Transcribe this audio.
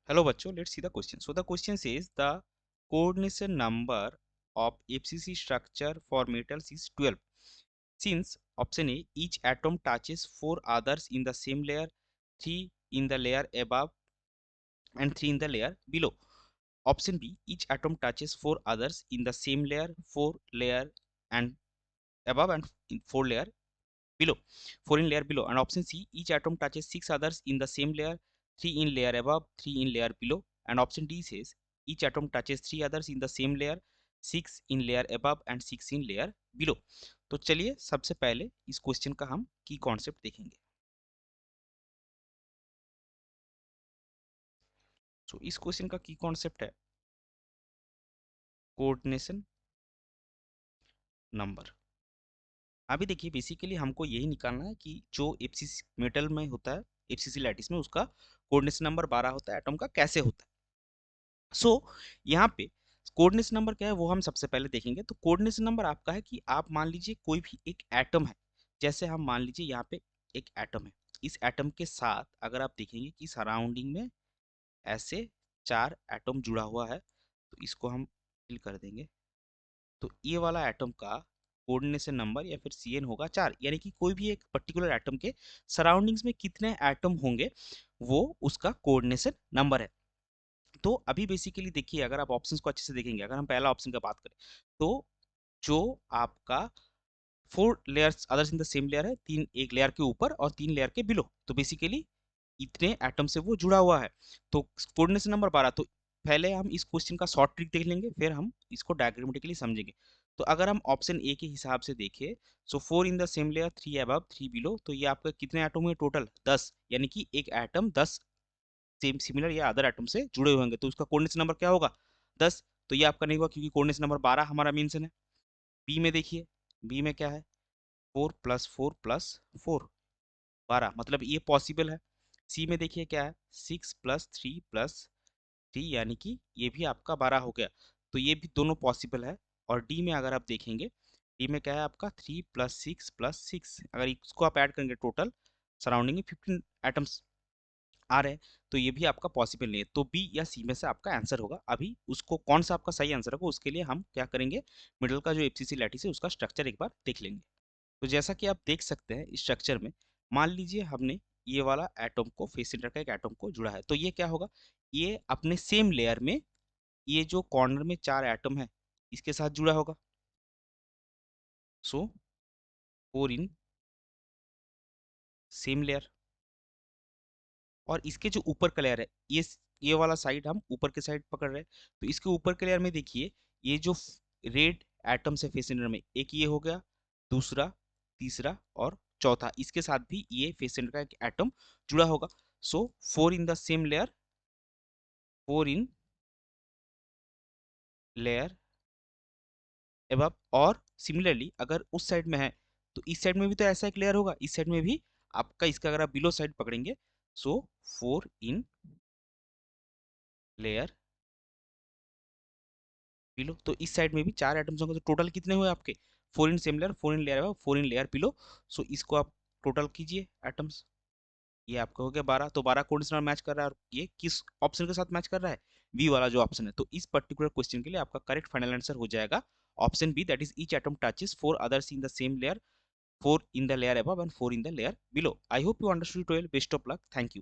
Hello बच्चों, let's see the question. So the question says the coordination number of FCC structure for metals is 12. Since option A, each atom touches 4 others in the same layer, 3 in the layer above and 3 in the layer below. Option B, each atom touches 4 others in the same layer, 4 layer and above and 4 layer below, 4 in layer below. And option C, each atom touches 6 others in the same layer, 3 in layer above, 3 in layer below. And option D says each atom touches 3 others in the same layer, 6 in layer above and 6 in layer below. तो चलिए सबसे पहले इस question का हम की concept देखेंगे. सो इस क्वेश्चन का की कॉन्सेप्ट है कोऑर्डिनेशन नंबर. अभी देखिए बेसिकली हमको यही निकालना है कि जो एफसीसी मेटल में होता है, एफसीसी लैटिस में, उसका कोऑर्डिनेशन नंबर 12 होता है, एटम का कैसे होता है. सो यहाँ पे कोऑर्डिनेशन नंबर क्या है वो हम सबसे पहले देखेंगे. तो कोऑर्डिनेशन नंबर आपका है कि आप मान लीजिए कोई भी एक एटम है. जैसे हम मान लीजिए यहाँ पे एक एटम है. इस एटम के साथ अगर आप देखेंगे कि सराउंडिंग में ऐसे 4 एटम जुड़ा हुआ है, तो इसको हम फिल कर देंगे. तो ये वाला एटम का कोऑर्डिनेशन नंबर या फिर सीएन होगा 4. यानी कि कोई भी एक पर्टिकुलर एटम के सराउंडिंग्स में कितने एटम होंगे वो उसका कोऑर्डिनेशन नंबर है. तो अभी बेसिकली देखिए, अगर आप ऑप्शंस को अच्छे से देखेंगे, अगर हम पहला ऑप्शन का बात करें तो जो आपका 4 layers others in the same layer है, 3 एक लेयर के ऊपर और 3 लेयर के बिलो, तो बेसिकली इतने एटम से वो जुड़ा हुआ है. तो कोऑर्डिनेशन नंबर 12. तो पहले हम इस क्वेश्चन का शॉर्ट ट्रिक देख लेंगे, फिर हम इसको डायग्रामेटिकली समझेंगे. तो अगर हम ऑप्शन ए के हिसाब से देखें, सो 4 इन the same layer, 3 above 3 below, तो ये आपका कितने एटम हुए टोटल 10. यानी कि एक एटम 10 सेम सिमिलर या अदर एटम से जुड़े हुए होंगे, तो उसका कोऑर्डिनेशन नंबर क्या होगा 10. तो ये आपका नहीं हुआ क्योंकि कोऑर्डिनेशन नंबर 12 हमारा मेंशन है. बी में देखिए, बी में क्या है 4 प्लस 4 प्लस 4 12, मतलब ये पॉसिबल है. सी में देखिए क्या है 6 प्लस 3 प्लस 3, यानी कि ये भी आपका 12 हो गया. तो ये भी दोनों पॉसिबल है. और डी में अगर आप देखेंगे, डी में क्या है आपका 3 प्लस 6 प्लस 6, अगर इसको आप ऐड करेंगे टोटल सराउंडिंग में 15 एटम्स आ रहे हैं, तो ये भी आपका पॉसिबल नहीं है. तो बी या सी में से आपका आंसर होगा. अभी उसको कौन सा आपका सही आंसर होगा उसके लिए हम क्या करेंगे, मिडल का जो एफसीसी लैटिस है उसका स्ट्रक्चर एक बार देख लेंगे. तो जैसा कि आप देख सकते हैं इस स्ट्रक्चर में, मान लीजिए हमने ये वाला एटम को, फेस सेंटर का एक एटम को जुड़ा है, तो ये क्या होगा, ये अपने सेम लेयर में, ये जो कॉर्नर में 4 एटम है इसके साथ जुड़ा होगा. सो 4 इन सेम लेयर. और इसके जो ऊपर का लेयर है, ये वाला साइड हम ऊपर के साइड पकड़ रहे हैं, तो इसके ऊपर के लेयर में देखिए ये जो रेड एटम से फेस सेंटर में, एक ये हो गया, दूसरा, तीसरा और चौथा, इसके साथ भी ये फेस सेंटर का एक एटम जुड़ा होगा. सो 4 इन the same layer, 4 in layer above. और सिमिलरली अगर उस साइड में है तो इस साइड में भी तो ऐसा एक लेयर होगा, इस साइड में भी आपका, इसका अगर आप बिलो साइड पकड़ेंगे, सो 4 इन लेयर बिलो, तो इस साइड में भी 4 एटम्स होंगे. तो टोटल कितने हुए आपके 4 in same layer, 4 in layer है, 4 इन लेयर बिलो. सो इसको आप टोटल कीजिए एटम्स, ये आपका हो गया 12. तो 12 कोऑर्डिनेशन मैच कर रहा है, और ये किस ऑप्शन के साथ मैच कर रहा है, बी वाला जो ऑप्शन है. तो इस पर्टिकुलर क्वेश्चन के लिए आपका करेक्ट फाइनल आंसर हो जाएगा option B, that is each atom touches 4 others in the same layer, 4 in the layer above and 4 in the layer below. I hope you understood it well. Best of luck. Thank you.